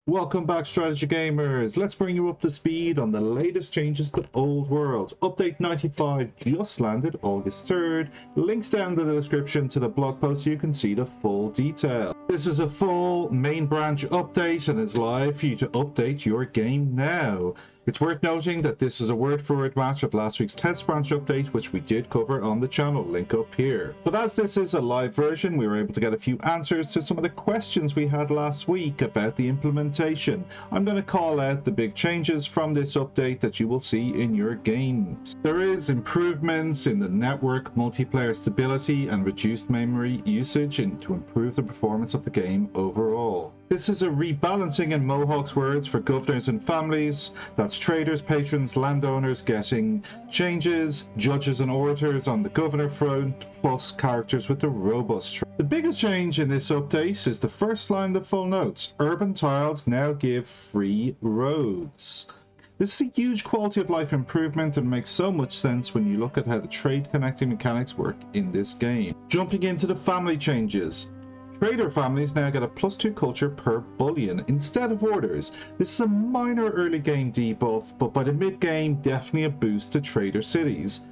Welcome back, strategy gamers. Let's bring you up to speed on the latest changes to Old World. Update 95 just landed August 3rd. Links down in the description to the blog post so you can see the full detail. This is a full main branch update and is live for you to update your game now. It's worth noting that this is a word-for-word match of last week's test branch update, which we did cover on the channel, link up here. But as this is a live version, we were able to get a few answers to some of the questions we had last week about the implementation. I'm going to call out the big changes from this update that you will see in your games. There is improvements in the network multiplayer stability and reduced memory usage to improve the performance of the game overall. This is a rebalancing in Mohawk's words for governors and families. That's traders, patrons, landowners getting changes, judges and orators on the governor front, plus characters with the robust trade. The biggest change in this update is the first line of the full notes. Urban tiles now give free roads. This is a huge quality of life improvement and makes so much sense when you look at how the trade connecting mechanics work in this game. Jumping into the family changes. Trader families now get a +2 culture per bullion instead of orders. This is a minor early game debuff, but by the mid game definitely a boost to trader cities.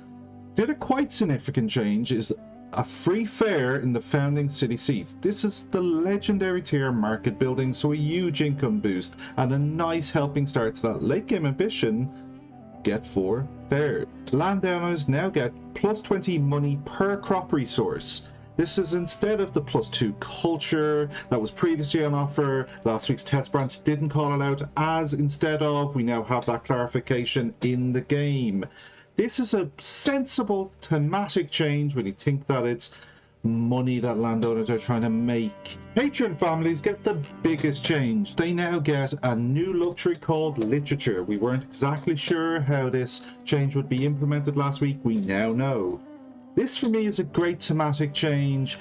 The other quite significant change is a free fare in the founding city seats. This is the legendary tier market building, so a huge income boost and a nice helping start to that late game ambition. Get 4 fares. Landowners now get +20 money per crop resource. This is instead of the +2 culture that was previously on offer. Last week's test branch didn't call it out as instead of. We now have that clarification in the game. This is a sensible thematic change when you think that it's money that landowners are trying to make. Patron families get the biggest change. They now get a new luxury called literature. We weren't exactly sure how this change would be implemented last week. We now know. This for me is a great thematic change,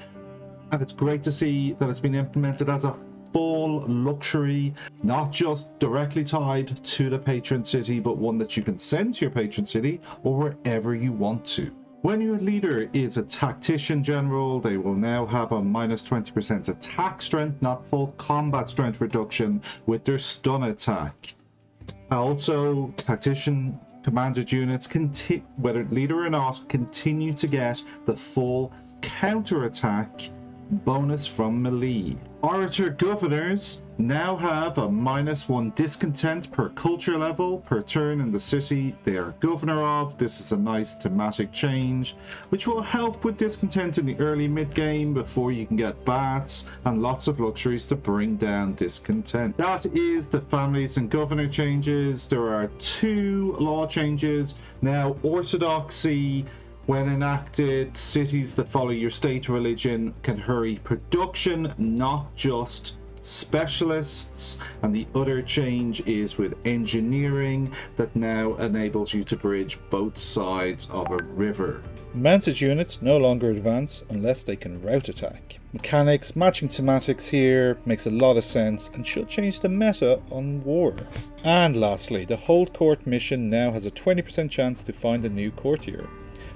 and it's great to see that it's been implemented as a full luxury, not just directly tied to the patron city, but one that you can send to your patron city or wherever you want to. When your leader is a tactician general, they will now have a -20% attack strength, not full combat strength reduction with their stun attack. Also, tactician commanded units, whether leader or not, continue to get the full counter-attack bonus from melee. Orator governors now have a -1 discontent per culture level per turn in the city they are governor of. This is a nice thematic change which will help with discontent in the early mid-game before you can get bats and lots of luxuries to bring down discontent. That is the families and governor changes. There are 2 law changes. Now, orthodoxy, when enacted, cities that follow your state religion can hurry production, not just specialists. And the other change is with engineering that now enables you to bridge both sides of a river. Mounted units no longer advance unless they can route attack. Mechanics matching thematics here makes a lot of sense and should change the meta on war. And lastly, the Hold Court mission now has a 20% chance to find a new courtier.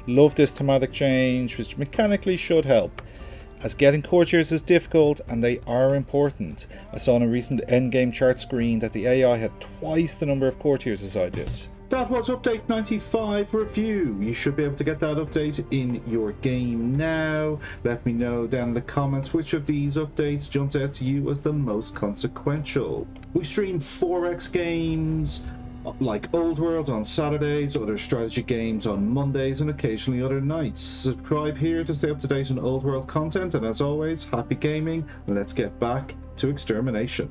Love this thematic change, which mechanically should help, as getting courtiers is difficult and they are important. I saw on a recent endgame chart screen that the AI had twice the number of courtiers as I did. That was update 95 review. You should be able to get that update in your game now. Let me know down in the comments which of these updates jumps out to you as the most consequential. We stream 4X games like OldWorld on Saturdays, other strategy games on Mondays, and occasionally other nights. Subscribe here to stay up to date on OldWorld content, and as always, happy gaming. Let's get back to extermination.